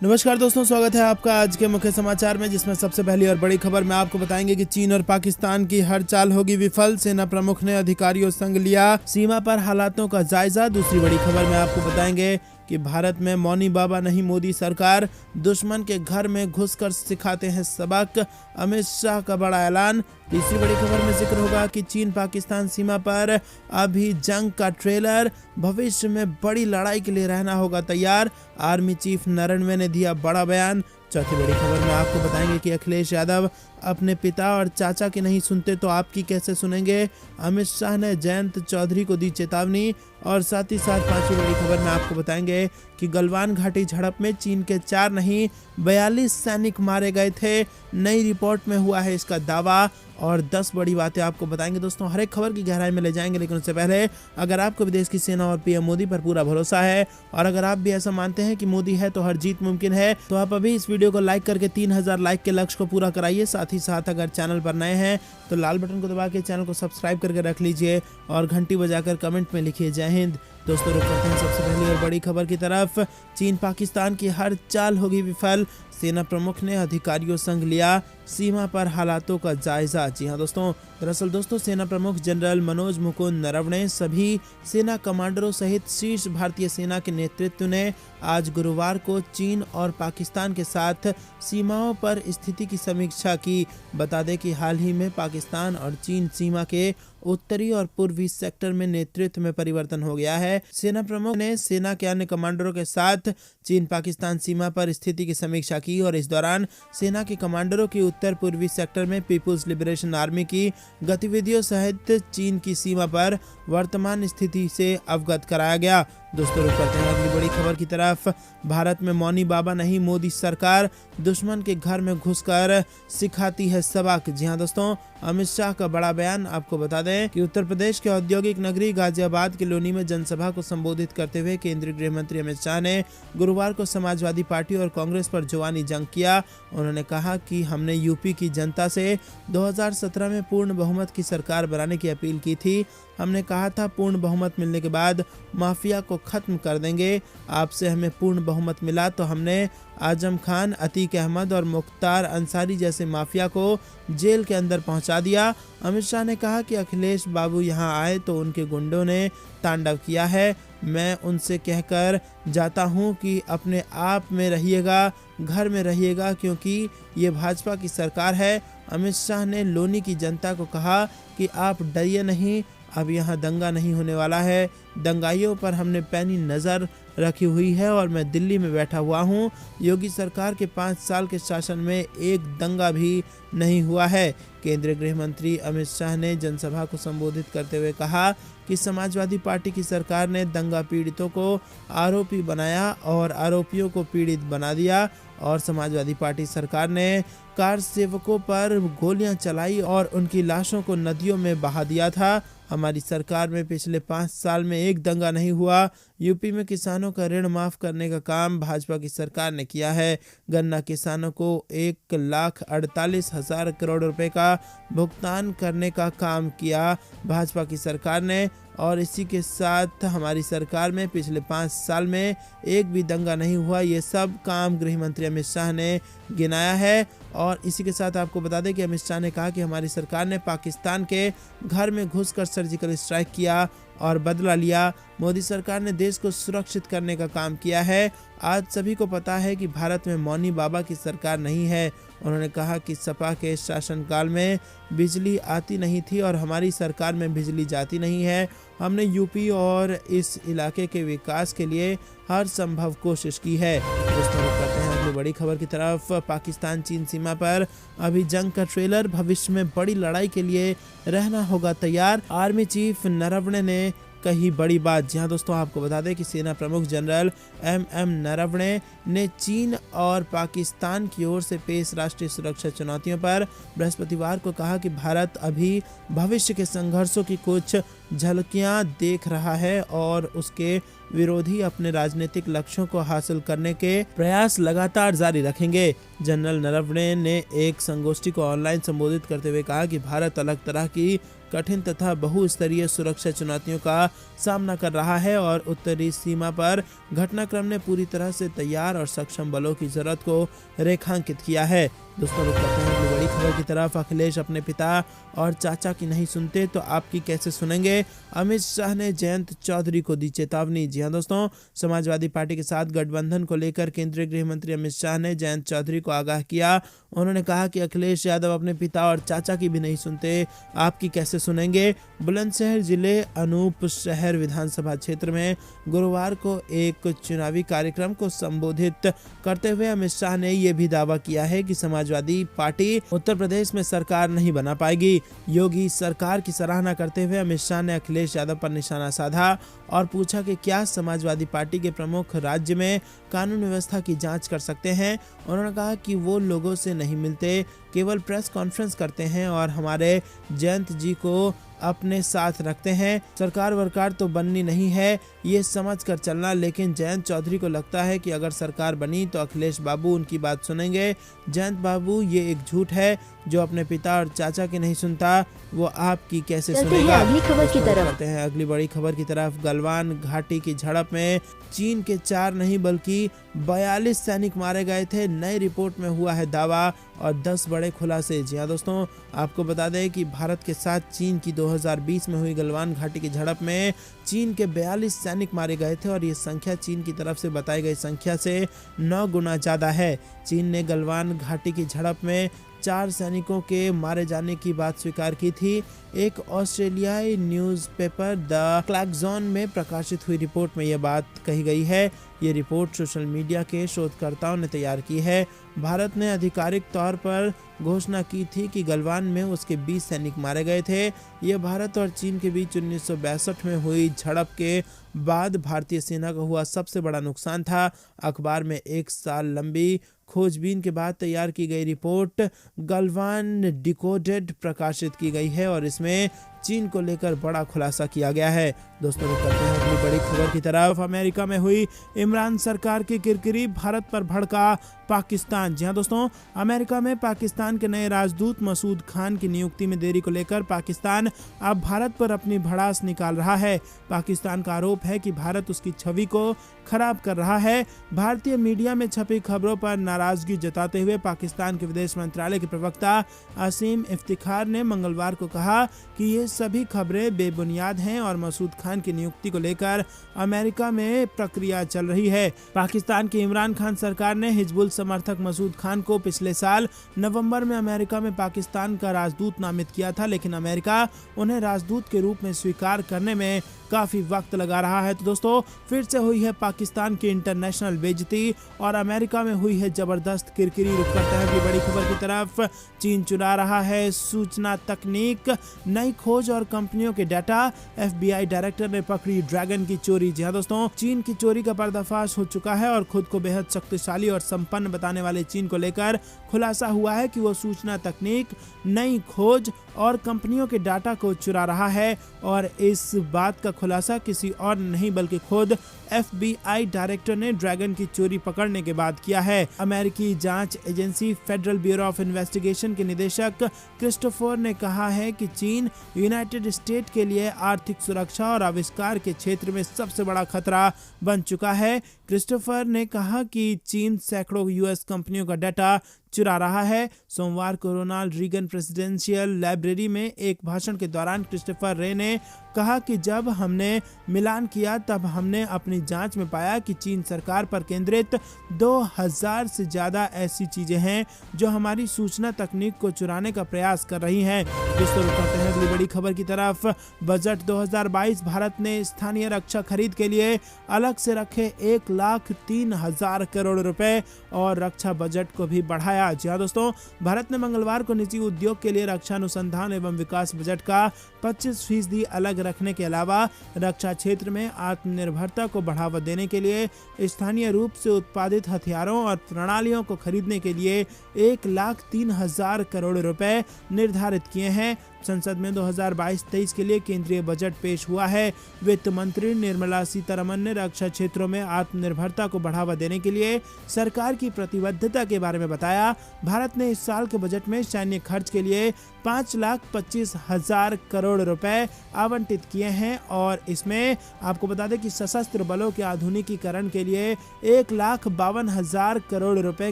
नमस्कार दोस्तों, स्वागत है आपका आज के मुख्य समाचार में, जिसमें सबसे पहली और बड़ी खबर में आपको बताएंगे कि चीन और पाकिस्तान की हर चाल होगी विफल। सेना प्रमुख ने अधिकारियों संग लिया सीमा पर हालातों का जायजा। दूसरी बड़ी खबर में आपको बताएंगे कि भारत में मौनी बाबा नहीं मोदी सरकार, दुश्मन के घर में घुसकर सिखाते हैं सबक, अमित शाह का बड़ा ऐलान। तीसरी बड़ी खबर में जिक्र होगा कि चीन पाकिस्तान सीमा पर अभी जंग का ट्रेलर, भविष्य में बड़ी लड़ाई के लिए रहना होगा तैयार, आर्मी चीफ नरवणे ने दिया बड़ा बयान। चौथी बड़ी खबर में आपको बताएंगे कि अखिलेश यादव अपने पिता और चाचा की नहीं सुनते तो आपकी कैसे सुनेंगे, अमित शाह ने जयंत चौधरी को दी चेतावनी। और साथ ही साथ पांचवी बड़ी खबर में आपको बताएंगे कि गलवान घाटी झड़प में चीन के 4 नहीं 42 सैनिक मारे गए थे, नई रिपोर्ट में हुआ है इसका दावा। और 10 बड़ी बातें आपको बताएंगे दोस्तों, हर एक खबर की गहराई में ले जाएंगे। लेकिन उससे पहले अगर आपको विदेश की सेना और पीएम मोदी पर पूरा भरोसा है और अगर आप भी ऐसा मानते हैं कि मोदी है तो हर जीत मुमकिन है, तो आप अभी इस वीडियो को लाइक करके 3000 लाइक के लक्ष्य को पूरा कराइए। साथ ही साथ अगर चैनल पर नए हैं तो लाल बटन को दबा के चैनल को सब्सक्राइब करके रख लीजिए और घंटी बजाकर कमेंट में लिखिए जय हिंद। दोस्तों, रुक करते हैं सबसे पहली और बड़ी खबर की तरफ। चीन पाकिस्तान की हर चाल होगी विफल, सेना प्रमुख ने अधिकारियों संग लिया सीमा पर हालातों का जायजा। जी हां दोस्तों, दरअसल दोस्तों सेना प्रमुख जनरल मनोज मुकुंद नरवणे सभी सेना कमांडरों सहित शीर्ष भारतीय सेना के नेतृत्व ने आज गुरुवार को चीन और पाकिस्तान के साथ सीमाओं पर स्थिति की समीक्षा की। बता दें कि हाल ही में पाकिस्तान और चीन सीमा के उत्तरी और पूर्वी सेक्टर में नेतृत्व में परिवर्तन हो गया है। सेना प्रमुख ने सेना के अन्य कमांडरों के साथ चीन पाकिस्तान सीमा पर स्थिति की समीक्षा की और इस दौरान सेना के कमांडरों की उत्तर पूर्वी सेक्टर में पीपुल्स लिबरेशन आर्मी की गतिविधियों सहित चीन की सीमा पर वर्तमान स्थिति से अवगत कराया गया। दोस्तों, रुक करते हैं अगली बड़ी खबर की तरफ। भारत में मौनी बाबा नहीं मोदी सरकार, दुश्मन के घर में घुसकर सिखाती है सबक। जी हां दोस्तों, अमित शाह का बड़ा बयान। आपको बता दें कि उत्तर प्रदेश के औद्योगिक नगरी गाजियाबाद के लोनी में जनसभा को संबोधित करते हुए केंद्रीय गृह मंत्री अमित शाह ने गुरुवार को समाजवादी पार्टी और कांग्रेस पर जुबानी जंग किया। उन्होंने कहा कि हमने यूपी की जनता से 2017 में पूर्ण बहुमत की सरकार बनाने की अपील की थी। हमने कहा था पूर्ण बहुमत मिलने के बाद माफिया को खत्म कर देंगे। आपसे हमें पूर्ण बहुमत मिला तो हमने आजम खान, अतीक अहमद और मुख्तार अंसारी जैसे माफिया को जेल के अंदर पहुंचा दिया। अमित शाह ने कहा कि अखिलेश बाबू यहां आए तो उनके गुंडों ने तांडव किया है। मैं उनसे कहकर जाता हूं कि अपने आप में रहिएगा, घर में रहिएगा, क्योंकि ये भाजपा की सरकार है। अमित शाह ने लोनी की जनता को कहा कि आप डरिए नहीं, अब यहाँ दंगा नहीं होने वाला है। दंगाइयों पर हमने पैनी नज़र रखी हुई है और मैं दिल्ली में बैठा हुआ हूँ। योगी सरकार के 5 साल के शासन में एक दंगा भी नहीं हुआ है। केंद्रीय गृह मंत्री अमित शाह ने जनसभा को संबोधित करते हुए कहा कि समाजवादी पार्टी की सरकार ने दंगा पीड़ितों को आरोपी बनाया और आरोपियों को पीड़ित बना दिया और समाजवादी पार्टी सरकार ने कार सेवकों पर गोलियां चलाई और उनकी लाशों को नदियों में बहा दिया था। हमारी सरकार में पिछले 5 साल में एक दंगा नहीं हुआ। यूपी में किसानों का ऋण माफ करने का काम भाजपा की सरकार ने किया है। गन्ना किसानों को 1,48,000 करोड़ रुपए का भुगतान करने का काम किया भाजपा की सरकार ने। और इसी के साथ हमारी सरकार में पिछले 5 साल में एक भी दंगा नहीं हुआ। ये सब काम गृह मंत्री अमित शाह ने गिनाया है। और इसी के साथ आपको बता दें कि अमित शाह ने कहा कि हमारी सरकार ने पाकिस्तान के घर में घुसकर सर्जिकल स्ट्राइक किया और बदला लिया। मोदी सरकार ने देश को सुरक्षित करने का काम किया है। आज सभी को पता है कि भारत में मौनी बाबा की सरकार नहीं है। उन्होंने कहा कि सपा के शासनकाल में बिजली आती नहीं थी और हमारी सरकार में बिजली जाती नहीं है। हमने यूपी और इस इलाके के विकास के लिए हर संभव कोशिश की है। दोस्तों, करते हैं अगली बड़ी खबर की तरफ। पाकिस्तान चीन सीमा पर अभी जंग का ट्रेलर, भविष्य में बड़ी लड़ाई के लिए रहना होगा तैयार, आर्मी चीफ नरवणे ने कही बड़ी बात। जी हां दोस्तों, आपको बता दें कि सेना प्रमुख जनरल एम नरवणे ने चीन और पाकिस्तान की ओर से पेश राष्ट्रीय सुरक्षा चुनौतियों पर बृहस्पतिवार को कहा कि भारत अभी भविष्य के संघर्षों की कुछ झलकियां देख रहा है और उसके विरोधी अपने राजनीतिक लक्ष्यों को हासिल करने के प्रयास लगातार जारी रखेंगे। जनरल नरवणे ने एक संगोष्ठी को ऑनलाइन संबोधित करते हुए कहा कि भारत अलग तरह की कठिन तथा बहुस्तरीय सुरक्षा चुनौतियों का सामना कर रहा है और उत्तरी सीमा पर घटनाक्रम ने पूरी तरह से तैयार और सक्षम बलों की जरूरत को रेखांकित किया है। दोस्तों, रुक करते हैं अगली बड़ी खबर की तरफ। अखिलेश अपने पिता और चाचा की नहीं सुनते तो आपकी कैसे सुनेंगे? अमित शाह ने जयंत चौधरी को दी चेतावनी। जी हां दोस्तों, समाजवादी पार्टी के साथ गठबंधन को लेकर केंद्रीय गृह मंत्री अमित शाह ने जयंत चौधरी को आगाह किया। उन्होंने कहा कि अखिलेश यादव अपने पिता और चाचा की भी नहीं सुनते, आपकी कैसे सुनेंगे? बुलंदशहर जिले अनूप शहर विधानसभा क्षेत्र में गुरुवार को एक चुनावी कार्यक्रम को संबोधित करते हुए अमित शाह ने यह भी दावा किया है कि समाजवादी पार्टी उत्तर प्रदेश में सरकार नहीं बना पाएगी। योगी सरकार की सराहना करते हुए अमित शाह ने अखिलेश यादव पर निशाना साधा और पूछा कि क्या समाजवादी पार्टी के प्रमुख राज्य में कानून व्यवस्था की जांच कर सकते हैं। उन्होंने कहा कि वो लोगों से नहीं मिलते, केवल प्रेस कॉन्फ्रेंस करते हैं और हमारे जयंत जी को अपने साथ रखते हैं। सरकार वरकार तो बननी नहीं है, ये समझ कर चलना। लेकिन जयंत चौधरी को लगता है कि अगर सरकार बनी तो अखिलेश बाबू उनकी बात सुनेंगे। जयंत बाबू, ये एक झूठ है। जो अपने पिता और चाचा की नहीं सुनता वो आपकी कैसे सुनेगा? अगली खबर की तरफ करते हैं अगली बड़ी खबर की तरफ। गलवान घाटी की झड़प में चीन के 4 नहीं बल्कि 42 सैनिक मारे गए थे, नई रिपोर्ट में हुआ है दावा और 10 बड़े खुलासे। जी हाँ दोस्तों, आपको बता दें कि भारत के साथ चीन की 2020 में हुई गलवान घाटी की झड़प में चीन के 42 सैनिक मारे गए थे और ये संख्या चीन की तरफ से बताई गई संख्या से 9 गुना ज्यादा है। चीन ने गलवान घाटी की झड़प में 4 सैनिकों के मारे जाने की बात स्वीकार की थी। एक ऑस्ट्रेलियाई न्यूज़पेपर द क्लैक्सॉन में प्रकाशित हुई रिपोर्ट में यह बात कही गई है। ये रिपोर्ट सोशल मीडिया के शोधकर्ताओं ने तैयार की है। भारत ने आधिकारिक तौर पर घोषणा की थी कि गलवान में उसके 20 सैनिक मारे गए थे। यह भारत और चीन के बीच 1962 में हुई झड़प के बाद भारतीय सेना को हुआ सबसे बड़ा नुकसान था। अखबार में 1 साल लंबी खोजबीन के बाद तैयार की गई रिपोर्ट गलवान डिकोडेड प्रकाशित की गई है और इसमें चीन को लेकर बड़ा खुलासा किया गया है। दोस्तों, रुक करते हैं अपनी बड़ी खबर की तरफ। अमेरिका में हुई इमरान सरकार की किरकिरी, भारत पर भड़का पाकिस्तान। जी हां दोस्तों, अमेरिका में पाकिस्तान के नए राजदूत मसूद खान की नियुक्ति में देरी को लेकर पाकिस्तान अब भारत पर अपनी भड़ास निकाल रहा है। पाकिस्तान का आरोप है कि भारत उसकी छवि को खराब कर रहा है। भारतीय मीडिया में छपी खबरों पर नाराजगी जताते हुए पाकिस्तान के विदेश मंत्रालय के प्रवक्ता असीम इफ्तिखार ने मंगलवार को कहा कि ये सभी खबरें बेबुनियाद हैं और मसूद खान की नियुक्ति को लेकर अमेरिका में प्रक्रिया चल रही है। पाकिस्तान की इमरान खान सरकार ने हिजबुल समर्थक मसूद खान को पिछले साल नवंबर में अमेरिका में पाकिस्तान का राजदूत नामित किया था, लेकिन अमेरिका उन्हें राजदूत के रूप में स्वीकार करने में काफी वक्त लगा रहा है। तो दोस्तों, फिर से हुई है पाकिस्तान की इंटरनेशनल बेइज्जती और अमेरिका में हुई है जबरदस्त किरकिरी। रुक करते हैं बड़ी खबर की तरफ। चीन चुरा रहा है सूचना तकनीक, नई खोज और कंपनियों के डाटा। FBI डायरेक्टर ने पकड़ी ड्रैगन की चोरी। जी हां दोस्तों, चीन की चोरी का पर्दाफाश हो चुका है और खुद को बेहद शक्तिशाली और संपन्न बताने वाले चीन को लेकर खुलासा हुआ है कि वो सूचना तकनीक, नई खोज और कंपनियों के डाटा को चुरा रहा है और इस बात का खुलासा किसी और नहीं बल्कि खुद FBI डायरेक्टर ने ड्रैगन की चोरी पकड़ने के बाद किया है। अमेरिकी जांच agency federal bureau of investigation के निदेशक क्रिस्टोफर ने कहा है कि चीन यूनाइटेड स्टेट के लिए आर्थिक सुरक्षा और आविष्कार के क्षेत्र में सबसे बड़ा खतरा बन चुका है। क्रिस्टोफर ने कहा कि चीन सैकड़ों US कंपनियों का डाटा चुरा रहा है। सोमवार को रोनाल्ड रीगन प्रेसिडेंशियल लाइब्रेरी में एक भाषण के दौरान क्रिस्टोफर रे ने कहा कि जब हमने मिलान किया तब हमने अपनी जांच में पाया कि चीन सरकार पर केंद्रित 2000 से ज्यादा ऐसी चीजें हैं जो हमारी सूचना तकनीक को चुराने का प्रयास कर रही हैं। दोस्तों, रुकते हैं अगली बड़ी खबर की तरफ। बजट 2022 भारत ने स्थानीय रक्षा खरीद के लिए अलग से रखे 1,03,000 करोड़ रुपए और रक्षा बजट को भी बढ़ाया। जी हां दोस्तों, भारत ने मंगलवार को निजी उद्योग के लिए रक्षा अनुसंधान एवं विकास बजट का 25% अलग रखने के अलावा रक्षा क्षेत्र में आत्मनिर्भरता को बढ़ावा देने के लिए स्थानीय रूप से उत्पादित हथियारों और प्रणालियों को खरीदने के लिए 1,03,000 करोड़ रुपए निर्धारित किए हैं। संसद में 2022-23 के लिए केंद्रीय बजट पेश हुआ है। वित्त मंत्री निर्मला सीतारमण ने रक्षा क्षेत्रों में आत्मनिर्भरता को बढ़ावा देने के लिए सरकार की प्रतिबद्धता के बारे में बताया। भारत ने इस साल के बजट में सैन्य खर्च के लिए 5,25,000 करोड़ रुपए आवंटित किए हैं और इसमें आपको बता दें कि सशस्त्र बलों के आधुनिकीकरण के लिए 1,52,000 करोड़ रुपए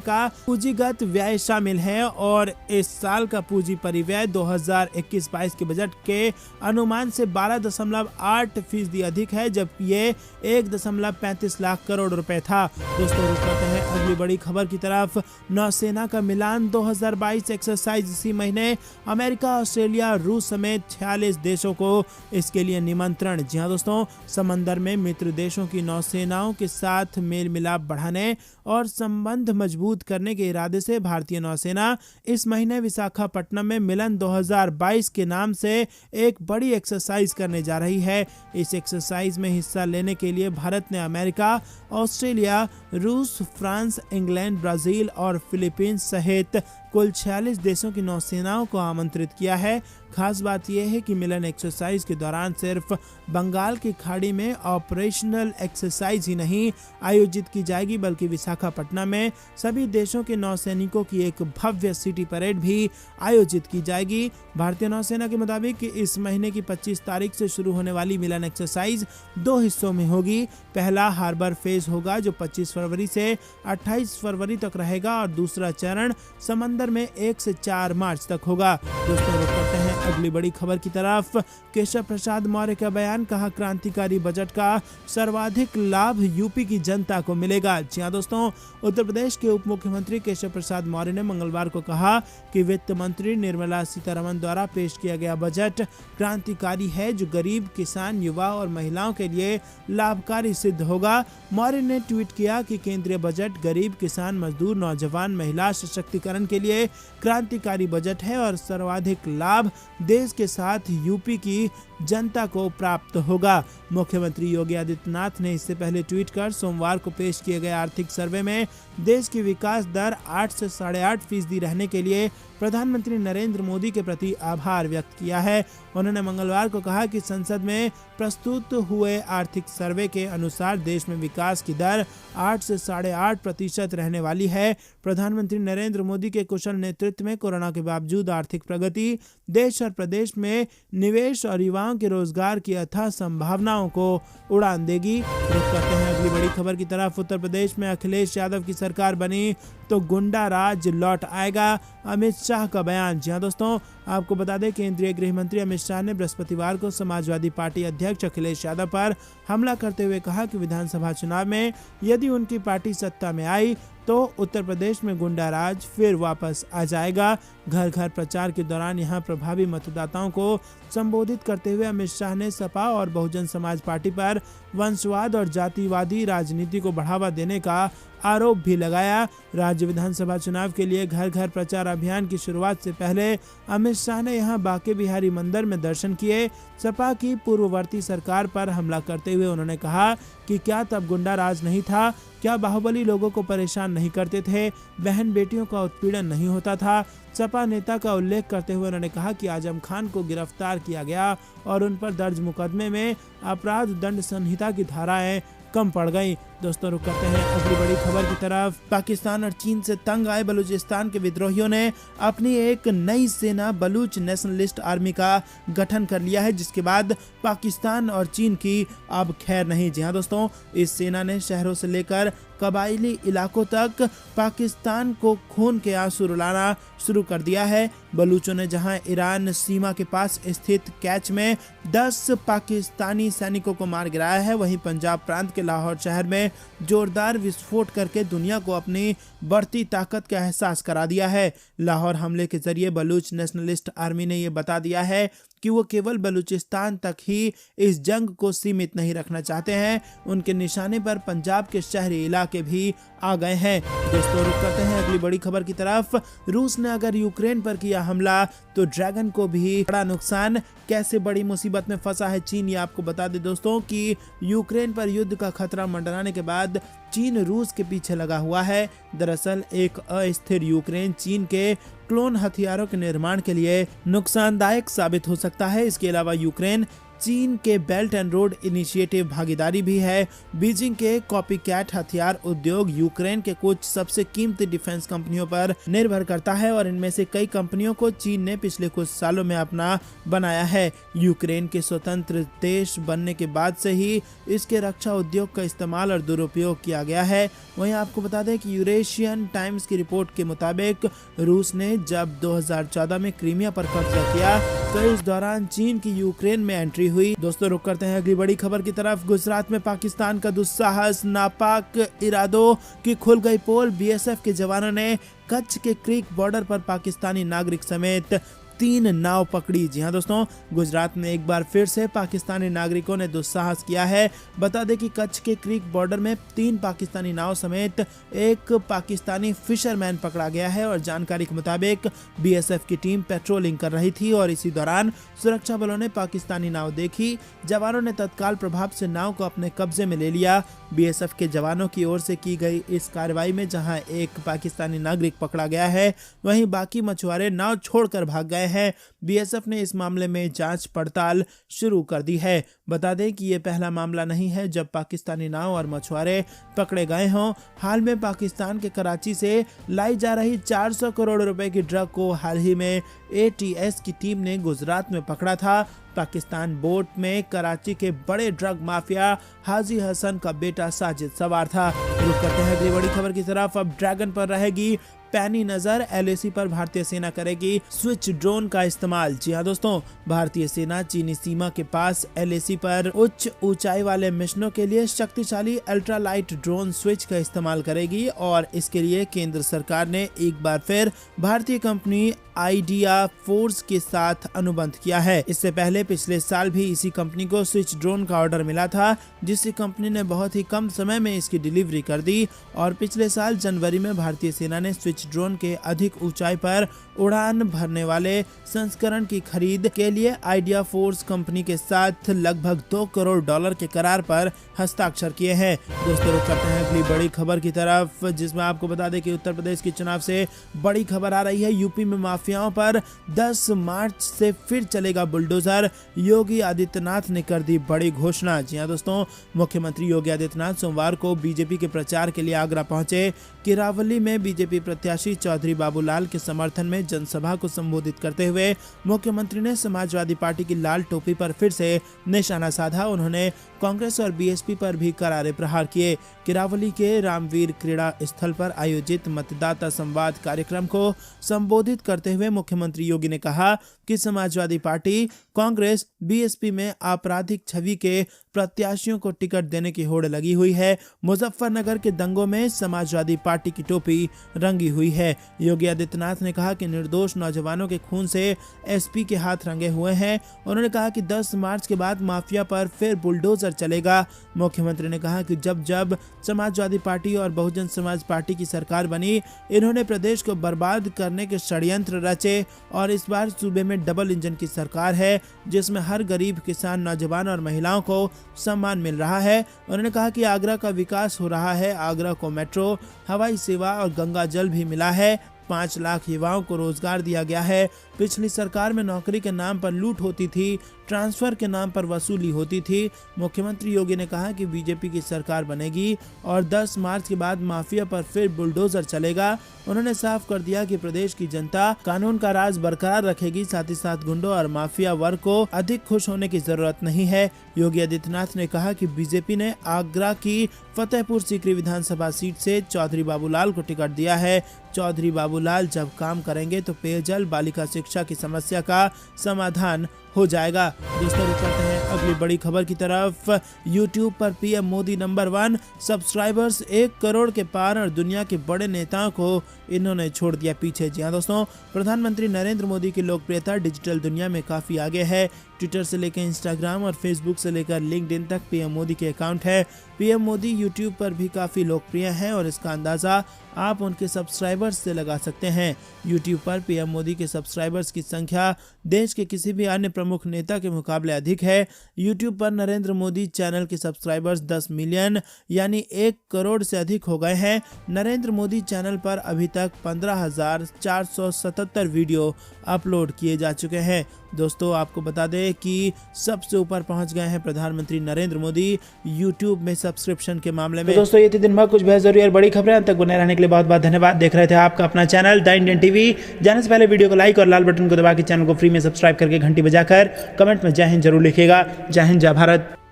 का पूंजीगत व्यय शामिल है और इस साल का पूंजी परिव्यय 2021-22 के बजट के अनुमान से 12.8% अधिक है, जबकि ये 1.35 लाख करोड़ रुपए था। दोस्तों रुक करते हैं अगली बड़ी खबर की तरफ। नौसेना का मिलान 2022 एक्सरसाइज इसी महीने अमेरिका, ऑस्ट्रेलिया, रूस समेत 46 देशों को इसके लिए निमंत्रण। जी हाँ दोस्तों, समंदर में मित्र देशों की नौसेनाओं के साथ मेल मिलाप बढ़ाने और संबंध मजबूत करने के इरादे से भारतीय नौसेना इस महीने विशाखापट्टनम में मिलन 2022 के नाम से एक बड़ी एक्सरसाइज करने जा रही है। इस एक्सरसाइज में हिस्सा लेने के लिए भारत ने अमेरिका, ऑस्ट्रेलिया, रूस, फ्रांस, इंग्लैंड, ब्राजील और फिलीपींस सहित कुल 46 देशों की नौसेनाओं को आमंत्रित किया है। खास बात यह है कि मिलन एक्सरसाइज के दौरान सिर्फ बंगाल की खाड़ी में ऑपरेशनल एक्सरसाइज ही नहीं आयोजित की जाएगी, बल्कि विशाखापट्टनम में सभी देशों के नौसैनिकों की एक भव्य सिटी परेड भी आयोजित की जाएगी। भारतीय नौसेना के मुताबिक इस महीने की 25 तारीख से शुरू होने वाली मिलन एक्सरसाइज 2 हिस्सों में होगी। पहला हार्बर फेज होगा जो 25 फरवरी से 28 फरवरी तक रहेगा और दूसरा चरण समंदर में 1 से 4 मार्च तक होगा। दोस्तों रुक करते हैं अगली बड़ी खबर की तरफ। केशव प्रसाद मौर्य का बयान, कहा क्रांतिकारी बजट का सर्वाधिक लाभ यूपी की जनता को मिलेगा। जी हां दोस्तों, उत्तर प्रदेश के उप मुख्यमंत्री केशव प्रसाद मौर्य ने मंगलवार को कहा कि वित्त मंत्री निर्मला सीतारमण द्वारा पेश किया गया बजट क्रांतिकारी है जो गरीब, किसान, युवा और महिलाओं के लिए लाभकारी सिद्ध होगा। मौर्य ने ट्वीट किया कि केंद्रीय बजट गरीब, किसान, मजदूर, नौजवान, महिला सशक्तिकरण के लिए क्रांतिकारी बजट है और सर्वाधिक लाभ देश के साथ यूपी की जनता को प्राप्त होगा। मुख्यमंत्री योगी आदित्यनाथ ने इससे पहले ट्वीट कर सोमवार को पेश किए गए आर्थिक सर्वे में देश की विकास दर 8 से 8.5% रहने के लिए प्रधानमंत्री नरेंद्र मोदी के प्रति आभार व्यक्त किया है। उन्होंने मंगलवार को कहा कि संसद में प्रस्तुत हुए आर्थिक सर्वे के अनुसार देश में विकास की दर 8 से 8.5% रहने वाली है। प्रधानमंत्री नरेंद्र मोदी के कुशल नेतृत्व में कोरोना के बावजूद आर्थिक प्रगति देश और प्रदेश में निवेश और युवाओं के रोजगार की अथाह संभावनाओं को उड़ान देगी। रुक करते हैं अगली बड़ी खबर की तरफ। उत्तर प्रदेश में अखिलेश यादव की सरकार बनी तो गुंडा राज लौट आएगा, अमित शाह का बयान। जी हां दोस्तों, आपको बता दें केंद्रीय गृह मंत्री अमित शाह ने बृहस्पतिवार को समाजवादी पार्टी अध्यक्ष अखिलेश यादव पर हमला करते हुए कहा कि विधानसभा चुनाव में यदि उनकी पार्टी सत्ता में आई तो उत्तर प्रदेश में गुंडा राज फिर वापस आ जाएगा। घर घर प्रचार के दौरान यहां प्रभावी मतदाताओं को संबोधित करते हुए अमित शाह ने सपा और बहुजन समाज पार्टी पर वंशवाद और जातिवादी राजनीति को बढ़ावा देने का आरोप भी लगाया। राज्य विधानसभा चुनाव के लिए घर घर प्रचार अभियान की शुरुआत से पहले अमित शाह ने यहां बांके बिहारी मंदिर में दर्शन किए। सपा की पूर्ववर्ती सरकार पर हमला करते हुए उन्होंने कहा कि क्या तब गुंडा राज नहीं था, क्या बाहुबली लोगों को परेशान नहीं करते थे, बहन बेटियों का उत्पीड़न नहीं होता था। सपा नेता का उल्लेख करते हुए उन्होंने कहा कि आजम खान को गिरफ्तार किया गया और उन पर दर्ज मुकदमे में अपराध दंड संहिता की धाराएं कम पड़ गई। दोस्तों रुक करते हैं अगली बड़ी खबर की तरफ। पाकिस्तान और चीन से तंग आए बलूचिस्तान के विद्रोहियों ने अपनी एक नई सेना बलूच नेशनलिस्ट आर्मी का गठन कर लिया है, जिसके बाद पाकिस्तान और चीन की अब खैर नहीं। जी हाँ दोस्तों, इस सेना ने शहरों से लेकर कबायली इलाकों तक पाकिस्तान को खून के आंसू रुलाना शुरू कर दिया है। बलूचों ने जहां ईरान सीमा के पास स्थित कैच में 10 पाकिस्तानी सैनिकों को मार गिराया है, वहीं पंजाब प्रांत के लाहौर शहर में जोरदार विस्फोट करके दुनिया को अपनी बढ़ती ताकत का एहसास करा दिया है। लाहौर हमले के जरिए बलूच नेशनलिस्ट आर्मी ने यह बता दिया है कि वो केवल बलूचिस्तान तक ही इस जंग को सीमित नहीं रखना चाहते हैं, उनके निशाने पर पंजाब के शहरी इलाके भी आ गए हैं। दोस्तों रुक करते हैं अगली बड़ी खबर की तरफ। रूस ने अगर यूक्रेन पर किया हमला तो ड्रैगन को भी बड़ा नुकसान। कैसे बड़ी मुसीबत में फंसा है चीन, ये आपको बता दें दोस्तों कि यूक्रेन पर युद्ध का खतरा मंडराने के बाद चीन रूस के पीछे लगा हुआ है। दरअसल एक अस्थिर यूक्रेन चीन के क्लोन हथियारों के निर्माण के लिए नुकसानदायक साबित हो सकता है। इसके अलावा यूक्रेन चीन के बेल्ट एंड रोड इनिशिएटिव भागीदारी भी है। बीजिंग के कॉपीकैट हथियार उद्योग यूक्रेन के कुछ सबसे कीमती डिफेंस कंपनियों पर निर्भर करता है और इनमें से कई कंपनियों को चीन ने पिछले कुछ सालों में अपना बनाया है। यूक्रेन के स्वतंत्र देश बनने के बाद से ही इसके रक्षा उद्योग का इस्तेमाल और दुरुपयोग किया गया है। वहीं आपको बता दें कि यूरेशियन टाइम्स की रिपोर्ट के मुताबिक रूस ने जब 2014 में क्रीमिया पर कब्जा किया तो इस दौरान चीन की यूक्रेन में एंट्री हुई। दोस्तों रुक करते हैं अगली बड़ी खबर की तरफ। गुजरात में पाकिस्तान का दुस्साहस, नापाक इरादों की खुल गई पोल। बीएसएफ के जवानों ने कच्छ के क्रीक बॉर्डर पर पाकिस्तानी नागरिक समेत 3 नाव पकड़ी। जी हां दोस्तों, गुजरात में एक बार फिर से पाकिस्तानी नागरिकों ने दुस्साहस किया है। बता दें कि कच्छ के क्रीक बॉर्डर में 3 पाकिस्तानी नाव समेत एक पाकिस्तानी फिशरमैन पकड़ा गया है और जानकारी के मुताबिक बीएसएफ की टीम पेट्रोलिंग कर रही थी और इसी दौरान सुरक्षा बलों ने पाकिस्तानी नाव देखी। जवानों ने तत्काल प्रभाव से नाव को अपने कब्जे में ले लिया। बीएसएफ के जवानों की ओर से की गई इस कार्रवाई में जहां एक पाकिस्तानी नागरिक पकड़ा गया है, वहीं बाकी मछुआरे नाव छोड़कर भाग गए हैं। बीएसएफ ने इस मामले में जांच पड़ताल शुरू कर दी है। बता दें कि ये पहला मामला नहीं है जब पाकिस्तानी नाव और मछुआरे पकड़े गए हों। हाल में पाकिस्तान के कराची से लाई जा रही 400 करोड़ रुपए की ड्रग को हाल ही में एटीएस की टीम ने गुजरात में पकड़ा था। पाकिस्तान बोट में कराची के बड़े ड्रग माफिया हाजी हसन का बेटा साजिद सवार था। रुक करते हैं अगली बड़ी खबर की तरफ। अब ड्रैगन पर रहेगी पैनी नजर। एलएसी पर भारतीय सेना करेगी स्विच ड्रोन का इस्तेमाल। जी हां दोस्तों, भारतीय सेना चीनी सीमा के पास एलएसी पर उच्च ऊंचाई वाले मिशनों के लिए शक्तिशाली अल्ट्रालाइट ड्रोन स्विच का इस्तेमाल करेगी और इसके लिए केंद्र सरकार ने एक बार फिर भारतीय कंपनी आइडिया फोर्स के साथ अनुबंध किया है। इससे पहले पिछले साल भी इसी कंपनी को स्विच ड्रोन का ऑर्डर मिला था, जिससे कंपनी ने बहुत ही कम समय में इसकी डिलीवरी कर दी और पिछले साल जनवरी में भारतीय सेना ने स्विच ड्रोन के अधिक ऊंचाई पर उड़ान भरने वाले संस्करण की खरीद के लिए आइडिया फोर्स कंपनी के साथ लगभग $2 करोड़ के करार पर हस्ताक्षर किए हैं। दोस्तों रुक करते हैं अगली बड़ी खबर की तरफ, जिसमें आपको बता दें कि उत्तर प्रदेश के चुनाव से बड़ी खबर आ रही है। यूपी में माफियाओं पर 10 मार्च से फिर चलेगा बुलडोजर। योगी आदित्यनाथ ने कर दी बड़ी घोषणा। जी हां दोस्तों, मुख्यमंत्री योगी आदित्यनाथ सोमवार को बीजेपी के प्रचार के लिए आगरा पहुंचे। किरावली में बीजेपी प्रत्याशी चौधरी बाबूलाल के समर्थन में जनसभा को संबोधित करते हुए मुख्यमंत्री ने समाजवादी पार्टी की लाल टोपी पर फिर से निशाना साधा। उन्होंने कांग्रेस और बीएसपी पर भी करारे प्रहार किए। किरावली के रामवीर क्रीड़ा स्थल पर आयोजित मतदाता संवाद कार्यक्रम को संबोधित करते हुए मुख्यमंत्री योगी ने कहा कि समाजवादी पार्टी, कांग्रेस, बीएसपी में आपराधिक छवि के प्रत्याशियों को टिकट देने की होड़ लगी हुई है। मुजफ्फरनगर के दंगों में समाजवादी पार्टी की टोपी रंगी हुई है। योगी आदित्यनाथ ने कहा कि निर्दोष नौजवानों के खून से एसपी के हाथ रंगे हुए हैं। उन्होंने कहा कि 10 मार्च के बाद माफिया पर फिर बुलडोजर चलेगा। मुख्यमंत्री ने कहा कि जब जब समाजवादी पार्टी और बहुजन समाज पार्टी की सरकार बनी, इन्होंने प्रदेश को बर्बाद करने के षड्यंत्र रचे और इस बार सूबे में डबल इंजन की सरकार है, जिसमें हर गरीब, किसान, नौजवान और महिलाओं को सम्मान मिल रहा है। उन्होंने कहा कि आगरा का विकास हो रहा है। आगरा को मेट्रो, हवाई सेवा और गंगा जल भी मिला है। 5 लाख युवाओं को रोजगार दिया गया है। पिछली सरकार में नौकरी के नाम पर लूट होती थी, ट्रांसफर के नाम पर वसूली होती थी। मुख्यमंत्री योगी ने कहा कि बीजेपी की सरकार बनेगी और 10 मार्च के बाद माफिया पर फिर बुलडोजर चलेगा। उन्होंने साफ कर दिया कि प्रदेश की जनता कानून का राज बरकरार रखेगी, साथ ही साथ गुंडों और माफिया वर्ग को अधिक खुश होने की जरूरत नहीं है। योगी आदित्यनाथ ने कहा कि बीजेपी ने आगरा की फतेहपुर सीकरी विधानसभा सीट से चौधरी बाबूलाल को टिकट दिया है। चौधरी बाबूलाल जब काम करेंगे तो पेयजल, बालिका शिक्षा की समस्या का समाधान हो जाएगा। दोस्तों रुक करते हैं अगली बड़ी खबर की तरफ। YouTube पर PM Modi number 1, subscribers 1 crore के पार और दुनिया के बड़े नेताओं को इन्होंने छोड़ दिया पीछे। जी हां दोस्तों, प्रधानमंत्री नरेंद्र मोदी की लोकप्रियता डिजिटल दुनिया में काफी आगे है। ट्विटर से लेकर इंस्टाग्राम और फेसबुक से लेकर लिंक्डइन तक पीएम मोदी के अकाउंट है। पीएम मोदी यूट्यूब पर भी काफ़ी लोकप्रिय हैं और इसका अंदाज़ा आप उनके सब्सक्राइबर्स से लगा सकते हैं। यूट्यूब पर पीएम मोदी के सब्सक्राइबर्स की संख्या देश के किसी भी अन्य प्रमुख नेता के मुकाबले अधिक है। यूट्यूब पर नरेंद्र मोदी चैनल के सब्सक्राइबर्स 10 मिलियन यानी 1 करोड़ से अधिक हो गए हैं। नरेंद्र मोदी चैनल पर अभी तक 15,477 वीडियो अपलोड किए जा चुके हैं। दोस्तों, आपको बता दें कि सबसे ऊपर पहुंच गए हैं प्रधानमंत्री नरेंद्र मोदी यूट्यूब में सब्सक्रिप्शन के मामले में। तो दोस्तों, ये थी दिन भर कुछ बेहद जरूरी और बड़ी खबरें। अंत तक बने रहने के लिए बहुत बहुत धन्यवाद। देख रहे थे आपका अपना चैनल द इंडियन टीवी। जाने से पहले वीडियो को लाइक और लाल बटन को दबा के चैनल को फ्री में सब्सक्राइब करके घंटी बजाकर कमेंट में जय हिंद जरूर लिखिएगा। जय हिंद, जय भारत।